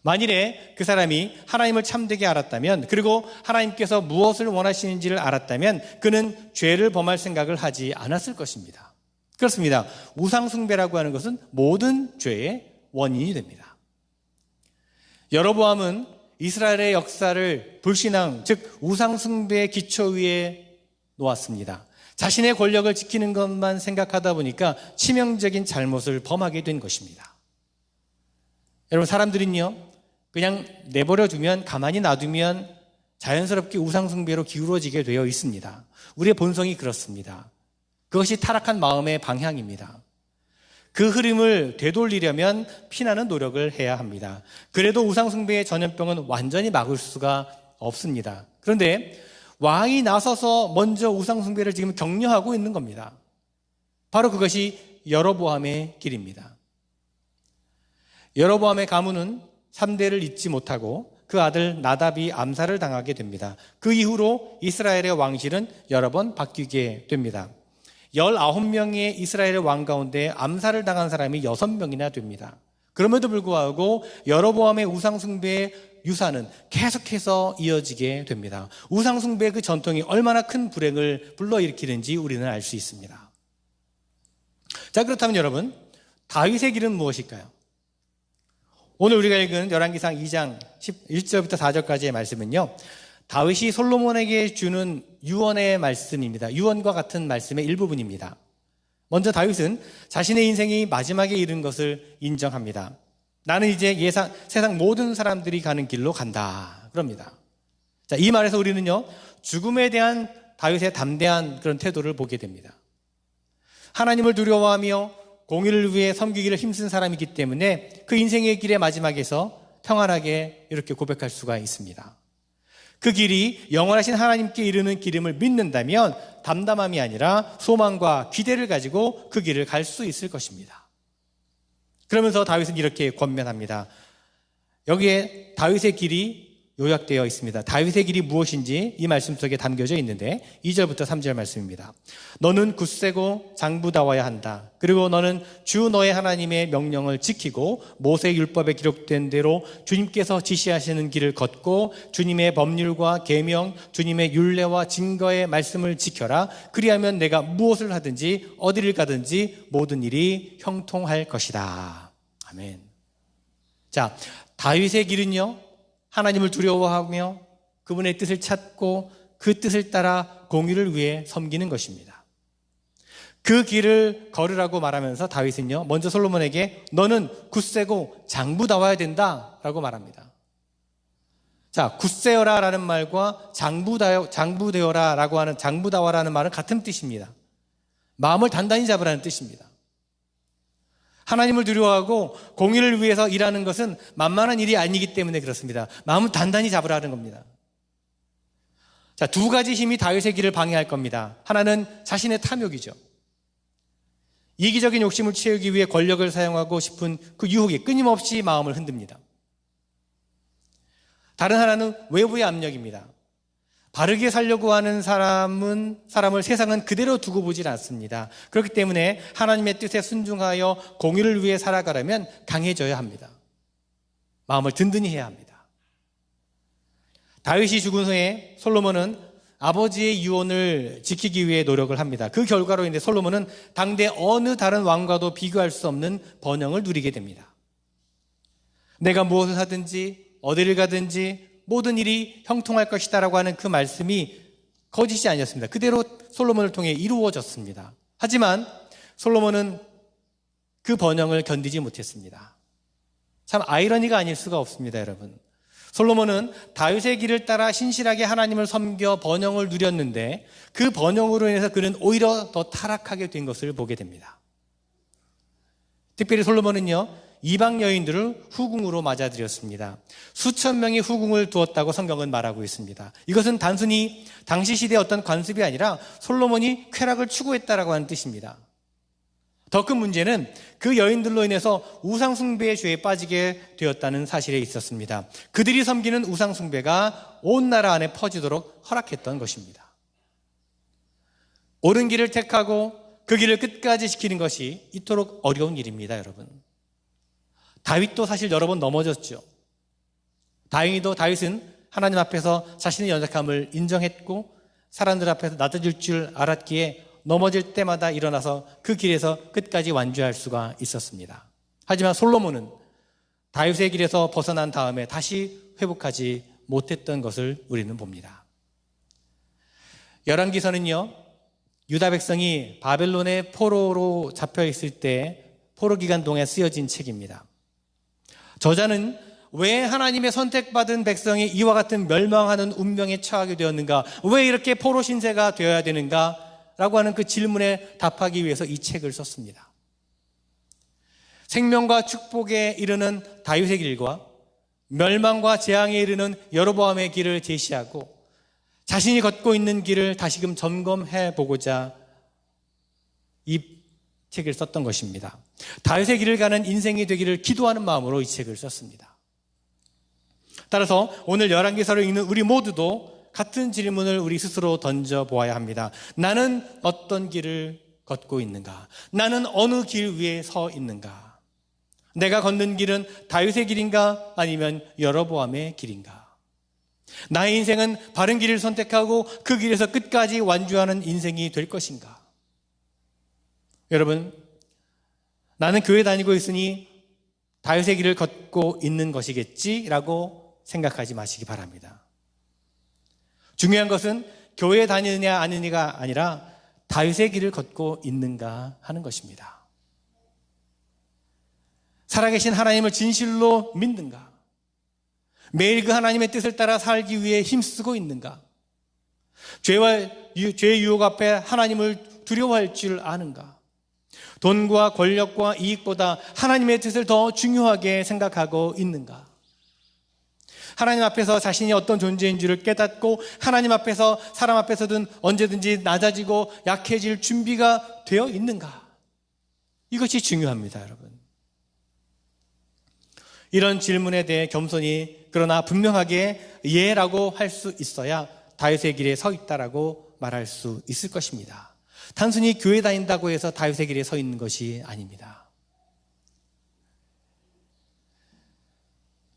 만일에 그 사람이 하나님을 참되게 알았다면, 그리고 하나님께서 무엇을 원하시는지를 알았다면 그는 죄를 범할 생각을 하지 않았을 것입니다. 그렇습니다. 우상 숭배라고 하는 것은 모든 죄의 원인이 됩니다. 여로보암은 이스라엘의 역사를 불신앙, 즉 우상 숭배의 기초 위에 놓았습니다. 자신의 권력을 지키는 것만 생각하다 보니까 치명적인 잘못을 범하게 된 것입니다. 여러분, 사람들은요, 그냥 내버려두면, 가만히 놔두면 자연스럽게 우상숭배로 기울어지게 되어 있습니다. 우리의 본성이 그렇습니다. 그것이 타락한 마음의 방향입니다. 그 흐름을 되돌리려면 피나는 노력을 해야 합니다. 그래도 우상숭배의 전염병은 완전히 막을 수가 없습니다. 그런데 왕이 나서서 먼저 우상숭배를 지금 격려하고 있는 겁니다. 바로 그것이 여로보암의 길입니다. 여로보암의 가문은 3대를 잇지 못하고 그 아들 나답이 암살을 당하게 됩니다. 그 이후로 이스라엘의 왕실은 여러 번 바뀌게 됩니다. 19명의 이스라엘의 왕 가운데 암살을 당한 사람이 6명이나 됩니다. 그럼에도 불구하고 여로보암의 우상숭배의 유산은 계속해서 이어지게 됩니다. 우상숭배의 그 전통이 얼마나 큰 불행을 불러일으키는지 우리는 알 수 있습니다. 자, 그렇다면 여러분, 다윗의 길은 무엇일까요? 오늘 우리가 읽은 열왕기상 2장 1절부터 4절까지의 말씀은요, 다윗이 솔로몬에게 주는 유언의 말씀입니다. 유언과 같은 말씀의 일부분입니다. 먼저 다윗은 자신의 인생이 마지막에 이른 것을 인정합니다. 나는 이제 세상 모든 사람들이 가는 길로 간다, 그럽니다. 자, 이 말에서 우리는요, 죽음에 대한 다윗의 담대한 그런 태도를 보게 됩니다. 하나님을 두려워하며 공의를 위해 섬기기를 힘쓴 사람이기 때문에 그 인생의 길의 마지막에서 평안하게 이렇게 고백할 수가 있습니다. 그 길이 영원하신 하나님께 이르는 길임을 믿는다면 담담함이 아니라 소망과 기대를 가지고 그 길을 갈 수 있을 것입니다. 그러면서 다윗은 이렇게 권면합니다. 여기에 다윗의 길이 요약되어 있습니다. 다윗의 길이 무엇인지 이 말씀 속에 담겨져 있는데 2절부터 3절 말씀입니다. 너는 굳세고 장부다워야 한다. 그리고 너는 주 너의 하나님의 명령을 지키고 모세 율법에 기록된 대로 주님께서 지시하시는 길을 걷고 주님의 법률과 계명, 주님의 율례와 증거의 말씀을 지켜라. 그리하면 내가 무엇을 하든지 어디를 가든지 모든 일이 형통할 것이다. 아멘. 자, 다윗의 길은요, 하나님을 두려워하며 그분의 뜻을 찾고 그 뜻을 따라 공의를 위해 섬기는 것입니다. 그 길을 걸으라고 말하면서 다윗은요, 먼저 솔로몬에게 너는 굳세고 장부다워야 된다라고 말합니다. 자, 굳세어라 라는 말과 장부되어라 라고 하는 장부다워라는 말은 같은 뜻입니다. 마음을 단단히 잡으라는 뜻입니다. 하나님을 두려워하고 공의를 위해서 일하는 것은 만만한 일이 아니기 때문에 그렇습니다. 마음을 단단히 잡으라는 겁니다. 자, 두 가지 힘이 다윗의 길을 방해할 겁니다. 하나는 자신의 탐욕이죠. 이기적인 욕심을 채우기 위해 권력을 사용하고 싶은 그 유혹이 끊임없이 마음을 흔듭니다. 다른 하나는 외부의 압력입니다. 바르게 살려고 하는 사람을 세상은 그대로 두고 보질 않습니다. 그렇기 때문에 하나님의 뜻에 순종하여 공의를 위해 살아가려면 강해져야 합니다. 마음을 든든히 해야 합니다. 다윗이 죽은 후에 솔로몬은 아버지의 유언을 지키기 위해 노력을 합니다. 그 결과로 인해 솔로몬은 당대 어느 다른 왕과도 비교할 수 없는 번영을 누리게 됩니다. 내가 무엇을 하든지 어디를 가든지 모든 일이 형통할 것이다 라고 하는 그 말씀이 거짓이 아니었습니다. 그대로 솔로몬을 통해 이루어졌습니다. 하지만 솔로몬은 그 번영을 견디지 못했습니다. 참 아이러니가 아닐 수가 없습니다, 여러분. 솔로몬은 다윗의 길을 따라 신실하게 하나님을 섬겨 번영을 누렸는데 그 번영으로 인해서 그는 오히려 더 타락하게 된 것을 보게 됩니다. 특별히 솔로몬은요, 이방 여인들을 후궁으로 맞아들였습니다. 수천 명의 후궁을 두었다고 성경은 말하고 있습니다. 이것은 단순히 당시 시대의 어떤 관습이 아니라 솔로몬이 쾌락을 추구했다라고 하는 뜻입니다. 더 큰 문제는 그 여인들로 인해서 우상숭배의 죄에 빠지게 되었다는 사실에 있었습니다. 그들이 섬기는 우상숭배가 온 나라 안에 퍼지도록 허락했던 것입니다. 옳은 길을 택하고 그 길을 끝까지 지키는 것이 이토록 어려운 일입니다, 여러분. 다윗도 사실 여러 번 넘어졌죠. 다행히도 다윗은 하나님 앞에서 자신의 연약함을 인정했고 사람들 앞에서 낮아질 줄 알았기에 넘어질 때마다 일어나서 그 길에서 끝까지 완주할 수가 있었습니다. 하지만 솔로몬은 다윗의 길에서 벗어난 다음에 다시 회복하지 못했던 것을 우리는 봅니다. 열왕기서는요, 유다 백성이 바벨론의 포로로 잡혀 있을 때 포로 기간 동안 쓰여진 책입니다. 저자는 왜 하나님의 선택받은 백성이 이와 같은 멸망하는 운명에 처하게 되었는가? 왜 이렇게 포로 신세가 되어야 되는가? 라고 하는 그 질문에 답하기 위해서 이 책을 썼습니다. 생명과 축복에 이르는 다윗의 길과 멸망과 재앙에 이르는 여로보암의 길을 제시하고 자신이 걷고 있는 길을 다시금 점검해 보고자 이 책을 썼던 것입니다. 다윗의 길을 가는 인생이 되기를 기도하는 마음으로 이 책을 썼습니다. 따라서 오늘 열왕기서를 읽는 우리 모두도 같은 질문을 우리 스스로 던져보아야 합니다. 나는 어떤 길을 걷고 있는가? 나는 어느 길 위에 서 있는가? 내가 걷는 길은 다윗의 길인가? 아니면 여로보암의 길인가? 나의 인생은 바른 길을 선택하고 그 길에서 끝까지 완주하는 인생이 될 것인가? 여러분, 나는 교회 다니고 있으니 다윗의 길을 걷고 있는 것이겠지라고 생각하지 마시기 바랍니다. 중요한 것은 교회에 다니느냐 아니냐가 아니라 다윗의 길을 걷고 있는가 하는 것입니다. 살아계신 하나님을 진실로 믿는가? 매일 그 하나님의 뜻을 따라 살기 위해 힘쓰고 있는가? 죄의 유혹 앞에 하나님을 두려워할 줄 아는가? 돈과 권력과 이익보다 하나님의 뜻을 더 중요하게 생각하고 있는가? 하나님 앞에서 자신이 어떤 존재인 줄을 깨닫고 하나님 앞에서 사람 앞에서든 언제든지 낮아지고 약해질 준비가 되어 있는가? 이것이 중요합니다, 여러분. 이런 질문에 대해 겸손히 그러나 분명하게 예라고 할 수 있어야 다윗의 길에 서 있다라고 말할 수 있을 것입니다. 단순히 교회 다닌다고 해서 다윗의 길에 서 있는 것이 아닙니다.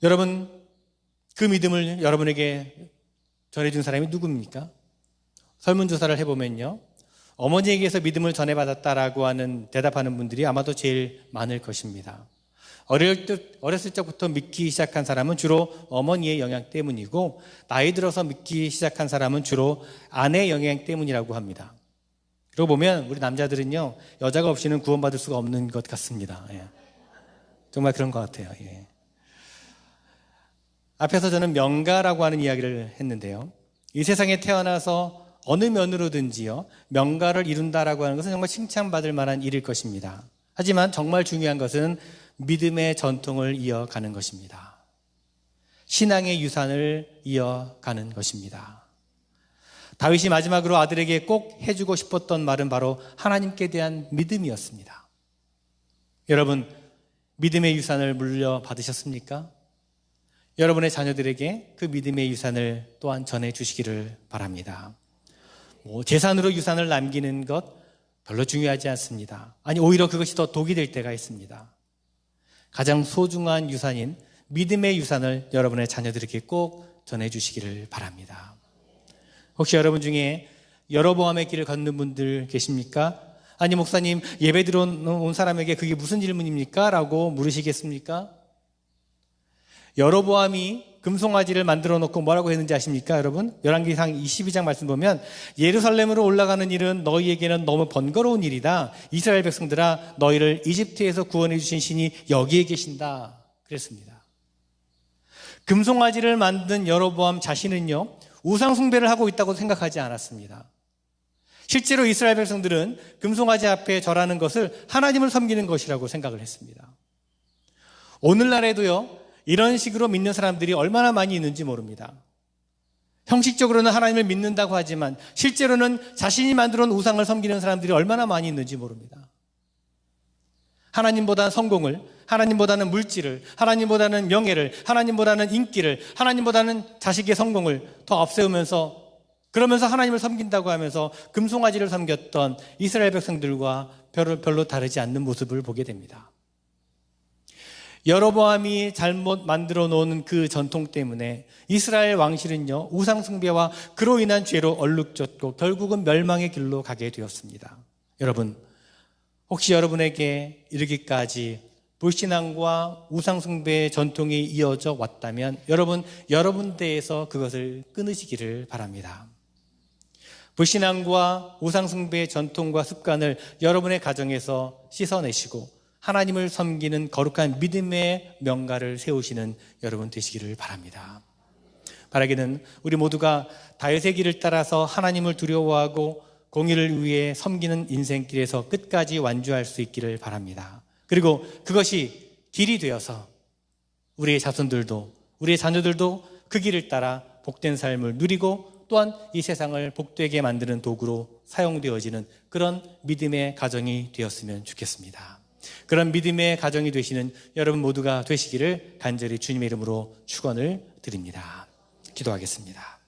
여러분, 그 믿음을 여러분에게 전해준 사람이 누굽니까? 설문조사를 해보면요, 어머니에게서 믿음을 전해받았다라고 하는 대답하는 분들이 아마도 제일 많을 것입니다. 어렸을 적부터 믿기 시작한 사람은 주로 어머니의 영향 때문이고, 나이 들어서 믿기 시작한 사람은 주로 아내의 영향 때문이라고 합니다. 그러고 보면 우리 남자들은요, 여자가 없이는 구원받을 수가 없는 것 같습니다. 예. 정말 그런 것 같아요. 예. 앞에서 저는 명가라고 하는 이야기를 했는데요, 이 세상에 태어나서 어느 면으로든지요, 명가를 이룬다라고 하는 것은 정말 칭찬받을 만한 일일 것입니다. 하지만 정말 중요한 것은 믿음의 전통을 이어가는 것입니다. 신앙의 유산을 이어가는 것입니다. 다윗이 마지막으로 아들에게 꼭 해주고 싶었던 말은 바로 하나님께 대한 믿음이었습니다. 여러분, 믿음의 유산을 물려받으셨습니까? 여러분의 자녀들에게 그 믿음의 유산을 또한 전해주시기를 바랍니다. 재산으로 유산을 남기는 것 별로 중요하지 않습니다. 아니, 오히려 그것이 더 독이 될 때가 있습니다. 가장 소중한 유산인 믿음의 유산을 여러분의 자녀들에게 꼭 전해주시기를 바랍니다. 혹시 여러분 중에 여로보암의 길을 걷는 분들 계십니까? 아니, 목사님, 예배 들어온 사람에게 그게 무슨 질문입니까? 라고 물으시겠습니까? 여로보암이 금송아지를 만들어 놓고 뭐라고 했는지 아십니까, 여러분? 열왕기상 22장 말씀 보면, 예루살렘으로 올라가는 일은 너희에게는 너무 번거로운 일이다. 이스라엘 백성들아, 너희를 이집트에서 구원해 주신 신이 여기에 계신다. 그랬습니다. 금송아지를 만든 여로보암 자신은요, 우상 숭배를 하고 있다고 생각하지 않았습니다. 실제로 이스라엘 백성들은 금송아지 앞에 절하는 것을 하나님을 섬기는 것이라고 생각을 했습니다. 오늘날에도요, 이런 식으로 믿는 사람들이 얼마나 많이 있는지 모릅니다. 형식적으로는 하나님을 믿는다고 하지만 실제로는 자신이 만들어 놓은 우상을 섬기는 사람들이 얼마나 많이 있는지 모릅니다. 하나님보다는 성공을, 하나님보다는 물질을, 하나님보다는 명예를, 하나님보다는 인기를, 하나님보다는 자식의 성공을 더 앞세우면서, 그러면서 하나님을 섬긴다고 하면서 금송아지를 섬겼던 이스라엘 백성들과 별로 다르지 않는 모습을 보게 됩니다. 여로보암이 잘못 만들어 놓은 그 전통 때문에 이스라엘 왕실은요, 우상 숭배와 그로 인한 죄로 얼룩졌고 결국은 멸망의 길로 가게 되었습니다. 여러분, 혹시 여러분에게 이르기까지 불신앙과 우상 숭배의 전통이 이어져 왔다면 여러분 대에서 그것을 끊으시기를 바랍니다. 불신앙과 우상 숭배의 전통과 습관을 여러분의 가정에서 씻어내시고 하나님을 섬기는 거룩한 믿음의 명가를 세우시는 여러분 되시기를 바랍니다. 바라기는 우리 모두가 다윗의 길을 따라서 하나님을 두려워하고 공의를 위해 섬기는 인생길에서 끝까지 완주할 수 있기를 바랍니다. 그리고 그것이 길이 되어서 우리의 자손들도, 우리의 자녀들도 그 길을 따라 복된 삶을 누리고 또한 이 세상을 복되게 만드는 도구로 사용되어지는 그런 믿음의 가정이 되었으면 좋겠습니다. 그런 믿음의 가정이 되시는 여러분 모두가 되시기를 간절히 주님의 이름으로 축원을 드립니다. 기도하겠습니다.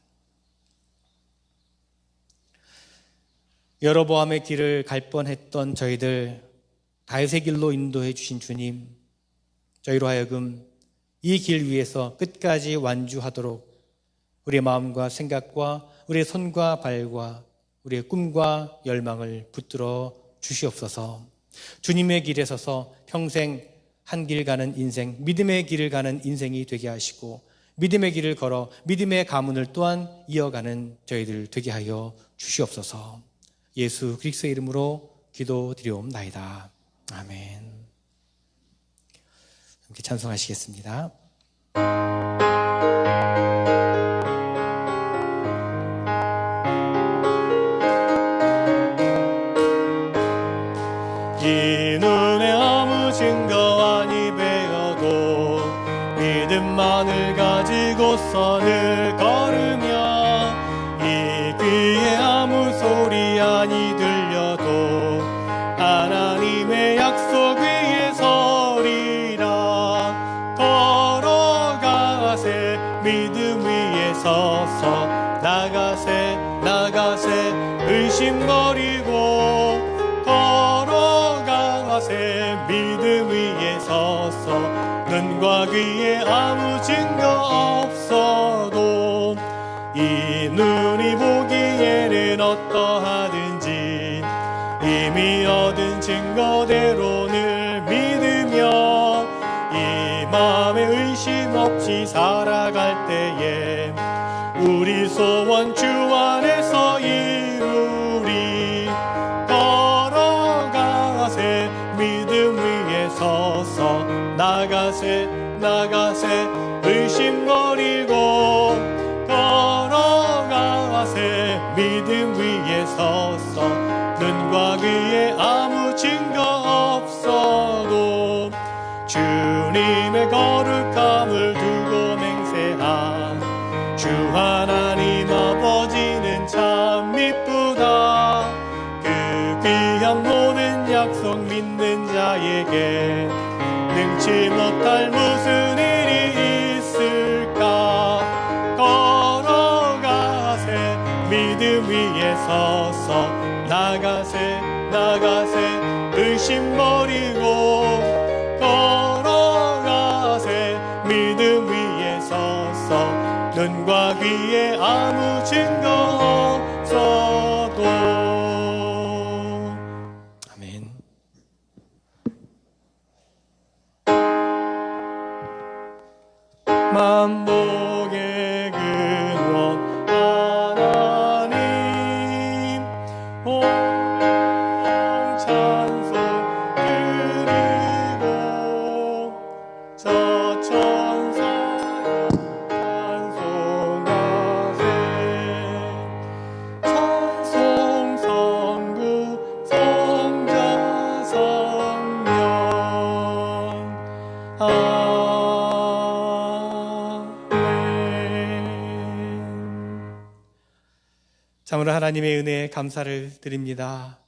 여로보암의 길을 갈 뻔했던 저희들, 다윗의 길로 인도해 주신 주님, 저희로 하여금 이 길 위에서 끝까지 완주하도록 우리의 마음과 생각과 우리의 손과 발과 우리의 꿈과 열망을 붙들어 주시옵소서. 주님의 길에 서서 평생 한 길 가는 인생, 믿음의 길을 가는 인생이 되게 하시고 믿음의 길을 걸어 믿음의 가문을 또한 이어가는 저희들 되게 하여 주시옵소서. 예수 그리스도의 이름으로 기도드리옵나이다. 아멘. 함께 찬송하시겠습니다. 이 눈에 아무 증거 아니 배어도 믿음만을 가지고서 늘 걸으며 이 귀에 아무 소리 아니 들려도 하나님의 약속 위에 서리라. 서서 나가세 나가세 의심 버리고 걸어가세 믿음 위에 서서 눈과 귀에 아무 증거 없어도 이 눈이 보기에는 어떠하든지 이미 얻은 증거대로 늘 믿으며 이 마음에 의심 없이 살아갈 때에 우리 소원 주 안에서 이루리. 걸어가세 믿음 위에 서서 나가세 나가세 의심 버리고 걸어가세 믿음 위에 서서 눈과 귀에 아무 증거 없어도 주님의 거룩함을 두고 맹세한 주 하나님 아버지는 참 이쁘다. 그 귀한 모든 약속 믿는 자에게 능치 못할 무슨 일이 있을까. 걸어가세 믿음 위에 서서 나가세 나가세 의심 버리고 걸어가세 믿음 위에 서서 눈과 귀에 아무 증거 없어도. 아멘. 만복의 근원 하나님 찬송 드리고 저 천사 찬송하세. 찬송 성부 성자 성령 참으로 하나님의 은혜에 감사를 드립니다.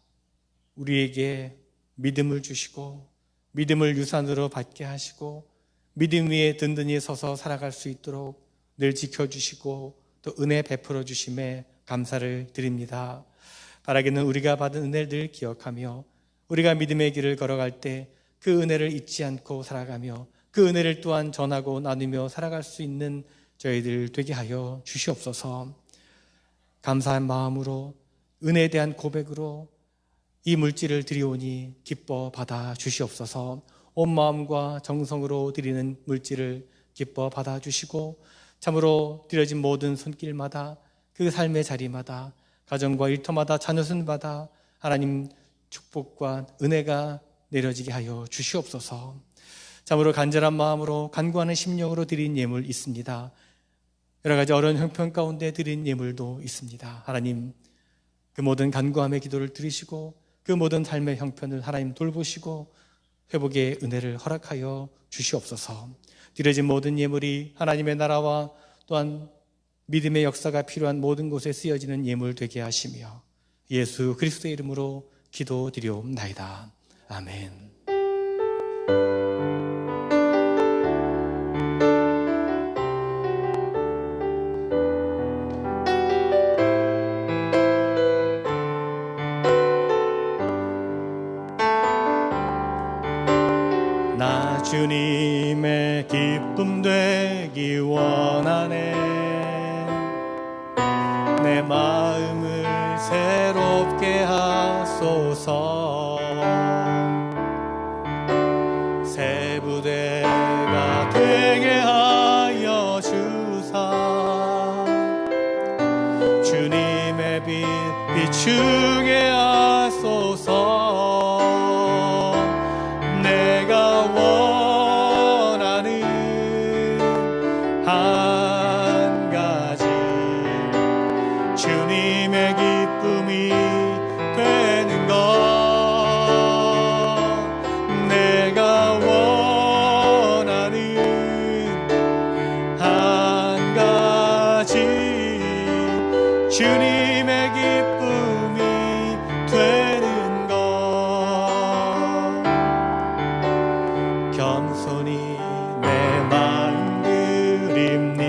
우리에게 믿음을 주시고 믿음을 유산으로 받게 하시고 믿음 위에 든든히 서서 살아갈 수 있도록 늘 지켜주시고 또 은혜 베풀어 주심에 감사를 드립니다. 바라기는 우리가 받은 은혜를 기억하며 우리가 믿음의 길을 걸어갈 때 그 은혜를 잊지 않고 살아가며 그 은혜를 또한 전하고 나누며 살아갈 수 있는 저희들 되게 하여 주시옵소서. 감사한 마음으로 은혜에 대한 고백으로 이 물질을 드리오니 기뻐 받아 주시옵소서. 온 마음과 정성으로 드리는 물질을 기뻐 받아 주시고 참으로 드려진 모든 손길마다 그 삶의 자리마다 가정과 일터마다 자녀순마다 하나님 축복과 은혜가 내려지게 하여 주시옵소서. 참으로 간절한 마음으로 간구하는 심령으로 드린 예물 있습니다. 여러 가지 어려운 형편 가운데 드린 예물도 있습니다. 하나님 그 모든 간구함의 기도를 들으시고 그 모든 삶의 형편을 하나님 돌보시고 회복의 은혜를 허락하여 주시옵소서. 드려진 모든 예물이 하나님의 나라와 또한 믿음의 역사가 필요한 모든 곳에 쓰여지는 예물 되게 하시며 예수 그리스도의 이름으로 기도드리옵나이다. 아멘. 나 주님의 기쁨 되기 원하네. 내 마음을 새롭게 하소서. 새 부대가 되게 하여 주사 주님의 빛 비추게 하소서. 내가 원하는 한 가지 주님의 기쁨이 되는 것. 내가 원하는 한 가지 주님의 기쁨이 되는 것. 겸손히 내 마음 드립니다.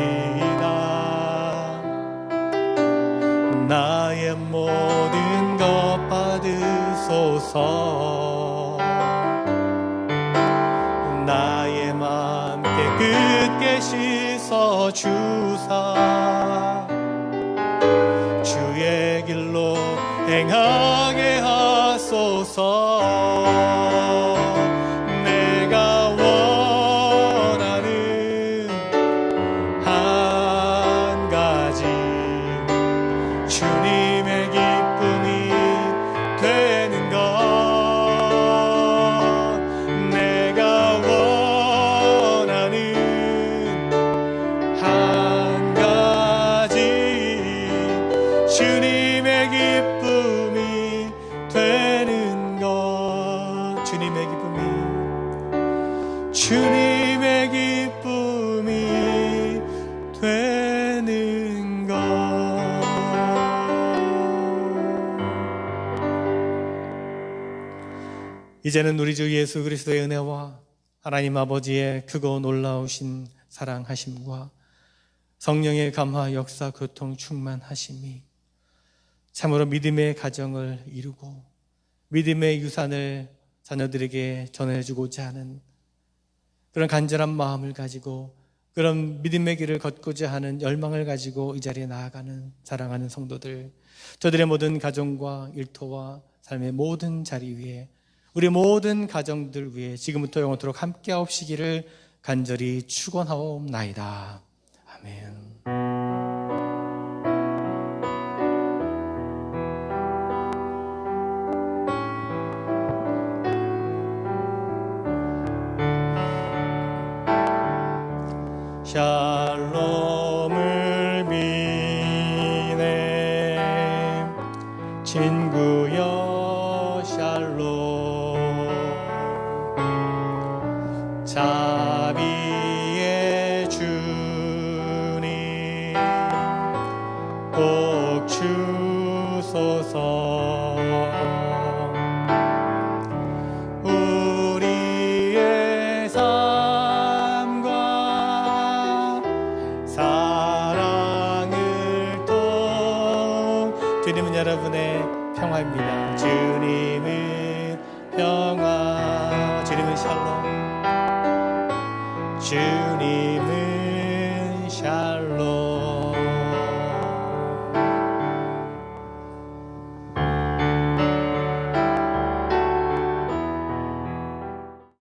나의 모든 것 받으소서. 나의 맘 깨끗게 씻어 주사 주의 길로 행하게 하소서. 내가 원하는 한 가지 주님의 기쁨이 되는 것. 내가 원하는 한 가지 주님의 기쁨이 되는 것. 주님의 기쁨이 되는 것. 이제는 우리 주 예수 그리스도의 은혜와 하나님 아버지의 크고 놀라우신 사랑하심과 성령의 감화 역사 교통 충만하심이 참으로 믿음의 가정을 이루고 믿음의 유산을 자녀들에게 전해주고자 하는 그런 간절한 마음을 가지고 그런 믿음의 길을 걷고자 하는 열망을 가지고 이 자리에 나아가는 사랑하는 성도들, 저들의 모든 가정과 일터와 삶의 모든 자리 위에 우리 모든 가정들 위에 지금부터 영원토록 함께하옵시기를 간절히 축원하옵나이다. 아멘. 샬롬을 비네 친구여 샬롬. 자비의 주님 복 주소서. 우리의 삶과 사랑을 통 주님은 여러분의 평화입니다. 주님은 평화, 주님은 샬롬, 주님은 샬롬.